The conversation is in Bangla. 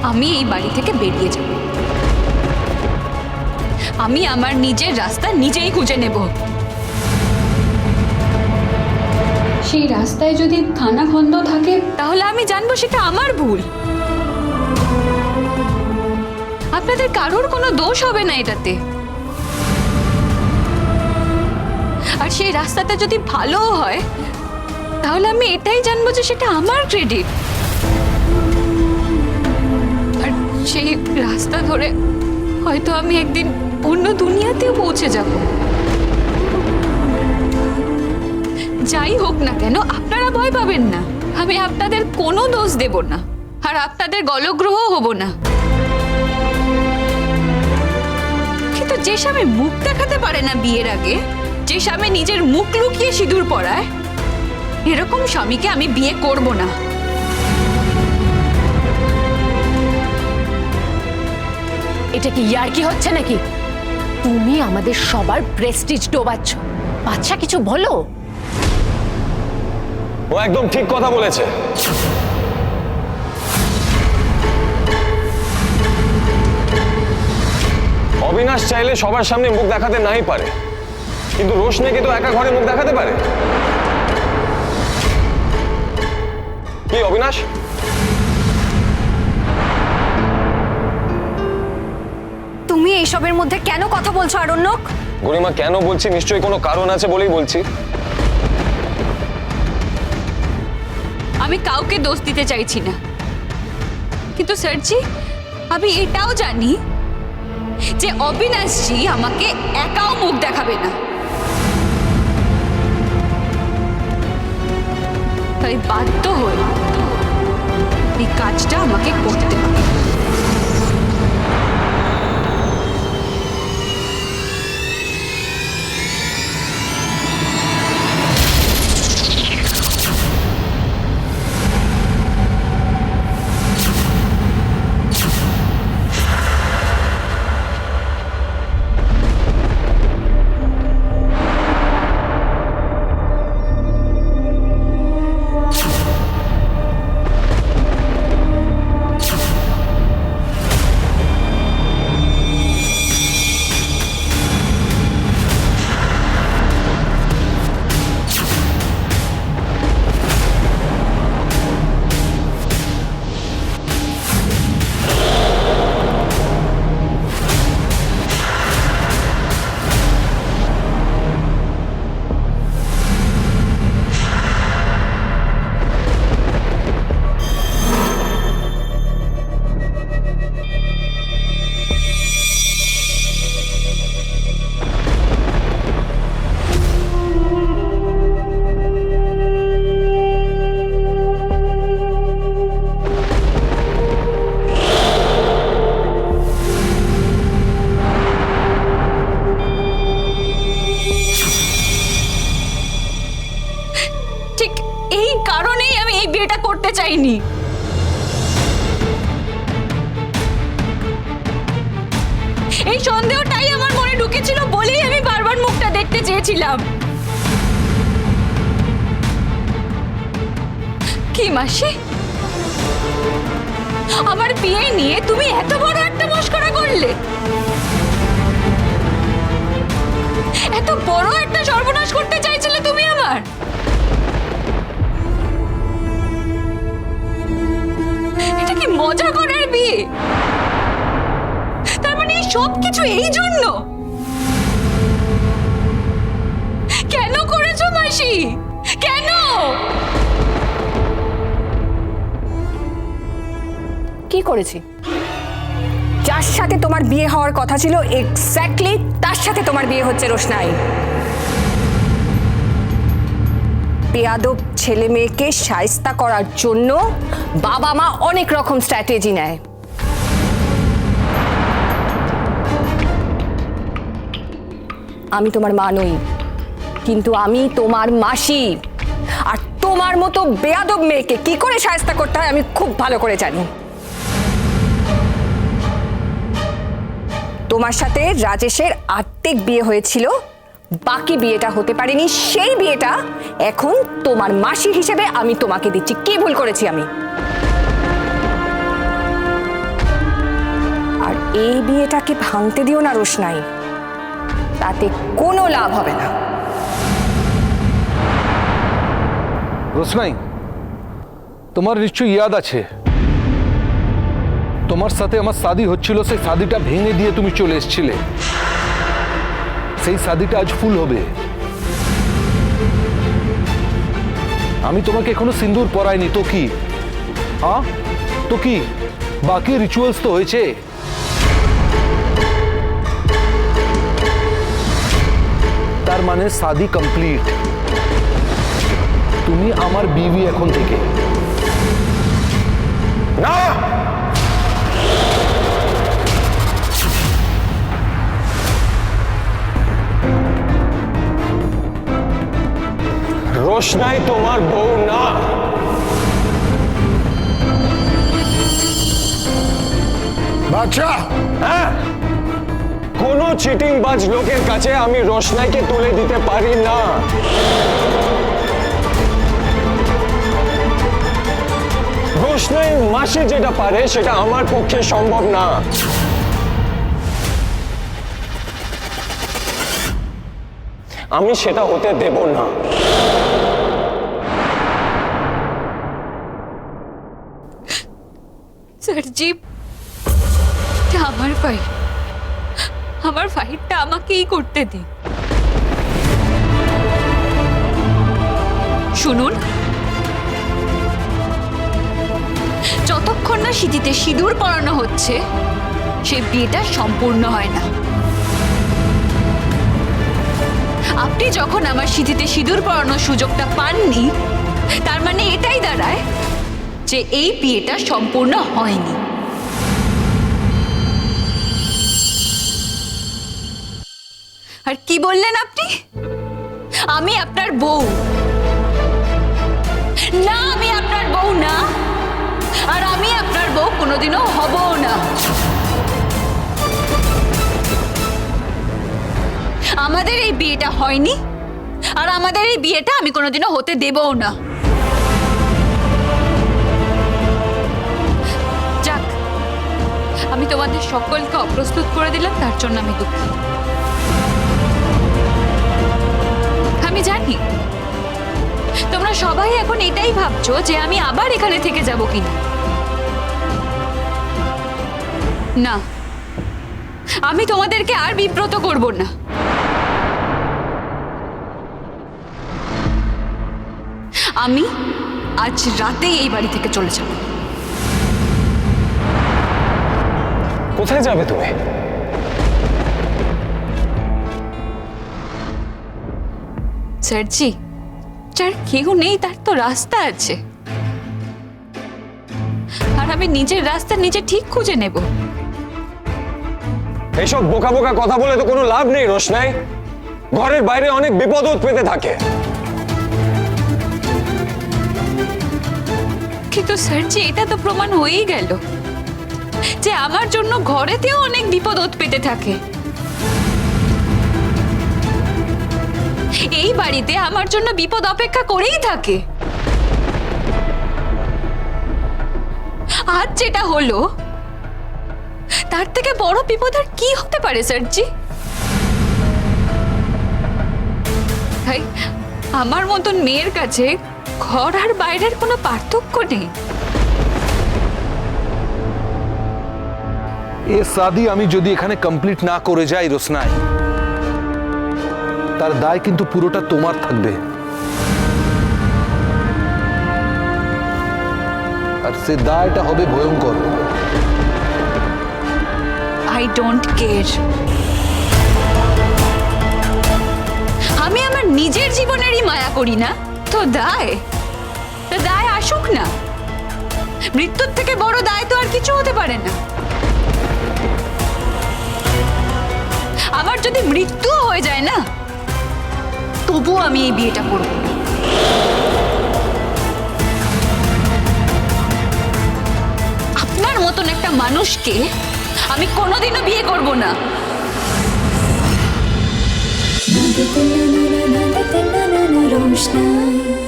আমি এই বাড়ি থেকে বেরিয়ে যাব। আমি আমার নিজের রাস্তা নিজেই খুঁজে নেব। সেই রাস্তায় যদি খানাখন্দ থাকে তাহলে আমি জানবো সেটা আমার ভুল। আপনাদের কারোর কোনো দোষ হবে না এটাতে। আর সেই রাস্তাটা যদি ভালো হয় তাহলে আমি এটাই জানবো যে সেটা আমার ক্রেডিট। আর সেই রাস্তা ধরে হয়তো আমি একদিন অন্য দুনিয়াতেও পৌঁছে যাব। যাই হোক না কেন আপনারা ভয় পাবেন না। আমি আপনাদের কোনো দোষ দেব না, আর আপনাদের গলগ্রহ হব না। কিন্তু যে স্বামী মুখ দেখাতে পারে না বিয়ের আগে, যে স্বামী নিজের মুখ লুকিয়ে সিঁদুর পরায়, এরকম স্বামীকে আমি বিয়ে করব না। এটা কি ইয়ার্কি হচ্ছে নাকি? তুমি আমাদের সবার প্রেস্টিজ ডোবাচ্ছ। বাচ্চা কিছু বলো। ও একদম ঠিক কথা বলেছে। অবিনাশ চাইলে সবার সামনে মুখ দেখাতে নাই পারে, কিন্তু রোশনাকে তো একা ঘরে মুখ দেখাতে পারে। কি অবিনাশ? তুমি এইসবের মধ্যে কেন কথা বলছো আরণ্যক? গরিমা কেন বলছি, নিশ্চয়ই কোনো কারণ আছে বলেই বলছি। আমি কাউকে দোষ দিতে চাইছি না, কিন্তু স্যারজি আমি এটাও জানি যে অবিনাশজি আমাকে একাও মুখ দেখাবে না। তাই বাধ্য হয়ে এই কাজটা আমাকে করতে হবে। ঠিক এই কারণেই আমি এই বিয়েটা করতে চাইনি। এই সন্দেহটাই আমার মনে ঢুকেছিল বলেই আমি বারবার মুখটা দেখতে চেয়েছিলাম। কি মাসি, আমার বিয়ে নিয়ে তুমি এত বড় একটা মশকরা করলে, এত বড় একটা সর্বনাশ করতে চাইছিলে তুমি আমার। এটা কি মজা করার বিয়ে? তার মানে সব কিছু এই জন্য? কেন করেছো মাসি, কেন? কি করেছি? যার সাথে তোমার বিয়ে হওয়ার কথা ছিল এক্স্যাক্টলি তার সাথে তোমার বিয়ে হচ্ছে রোশনাই। বেয়াদব ছেলে মেয়েকে শায়েস্তা করার জন্য বাবা মা অনেক রকম স্ট্র্যাটেজি নেয়। আমি তোমার মা নই, কিন্তু আমি তোমার মাসি। আর তোমার মতো বেয়াদব মেয়েকে কি করে শায়েস্তা করতে হয় আমি খুব ভালো করে জানি। তোমার সাথে রাজেশের আর্থিক বিয়ে হয়েছিল, বাকি বিয়েটা হতে পারেনি। সেই বিয়েটা এখন তোমার মাসি হিসেবে আমি তোমাকে দিচ্ছি। কি ভুল করেছি আমি? এই বিয়েটাকে ভাঙতে দিও না রোশনাই, তাতে কোনো লাভ হবে না। রোশনাই, তোমার নিশ্চয়ই ইয়াদ আছে তোমার সাথে আমার শাদী হচ্ছিল, সেই শাদীটা ভেঙে দিয়ে তুমি চলে এসেছিলে। সেই শাদীটা আজ ফুল হবে। আমি তোমাকে এখনো সিন্দুর পরাইনি তো কি? হ্যাঁ তো কি, বাকি রিচুয়ালস তো হয়েছে। তার মানে শাদী কমপ্লিট। তুমি আমার বিবি এখন থেকে। না, রোশনাই তোমার বউ না। বাদশা, হ্যাঁ, কোনো চিটিংবাজ লোকের কাছে আমি রোশনাইকে তুলে দিতে পারি না। রোশনাই মাসে যেটা পারে সেটা আমার পক্ষে সম্ভব না। আমি সেটা হতে দেব না। স্যারজি, আমার ফাইট, আমার ফাইটটা আমাকেই করতে দিন। শুনুন, যতক্ষণ না সিঁথিতে সিঁদুর পরানো হচ্ছে সেই বিয়েটা সম্পূর্ণ হয় না। আপনি যখন আমার সিঁথিতে সিঁদুর পরানোর সুযোগটা পাননি, তার মানে এটাই দাঁড়ায় যে এই বিয়েটা সম্পূর্ণ হয়নি। আর কি বললেন আপনি? আমি আপনার বউ না? আমি আপনার বউ না, আর আমি আপনার বউ কোনোদিনও হবও না। আমাদের এই বিয়েটা হয়নি, আর আমাদের এই বিয়েটা আমি কোনোদিনও হতে দেবও না। যাক, আমি তোমাদের সকলকে অপ্রস্তুত করে দিলাম, তার জন্য আমি দুঃখিত। আমি জানি তোমরা সবাই এখন এটাই ভাবছো যে আমি আবার এখানে থেকে যাব কিনা। না, আমি তোমাদেরকে আর বিব্রত করব না। আমি আজ রাতেই এই বাড়ি থেকে চলে যাব। কোথায় যাবে তুমি? স্যারজি, যার কেউ নেই তার তো রাস্তা আছে, আর আমি নিজের রাস্তা নিজে ঠিক খুঁজে নেব। এইসব বোকা বোকা কথা বলে তো কোনো লাভ নেই রোশনাই। ঘরের বাইরে অনেক বিপদ পেতে থাকে। কিন্তু স্যারজি, এটা তো প্রমাণ হয়েই গেল যে আমার জন্য ঘরেতেও অনেক বিপদ পেতে থাকে। এই বাড়িতে আমার জন্য বিপদ অপেক্ষা করেই থাকে। আজ যেটা হলো তার থেকে বড় বিপদ আর কি হতে পারে স্যারজি? তাই আমার মতন মেয়ের কাছে ঘর আর বাইরের কোনো পার্থক্য নেই। এ শাদী আমি যদি এখানে কমপ্লিট না করে যাই রোশনাই, তার দায় কিন্তু পুরোটা তোমার থাকবে। আর সে দায়টা হবে ভয়ঙ্কর। I don't care. আমি আমার নিজের জীবনেরই মায়া করি না, তো দায় আসুক না। মৃত্যুর থেকে বড় দায় তো আর কিছু হতে পারে না। আমার যদি মৃত্যুও হয়ে যায় না, তবু আমি এই বিয়েটা করব না। আপনার মতন একটা মানুষকে আমি কোনোদিনও বিয়ে করব না। রোশনাই।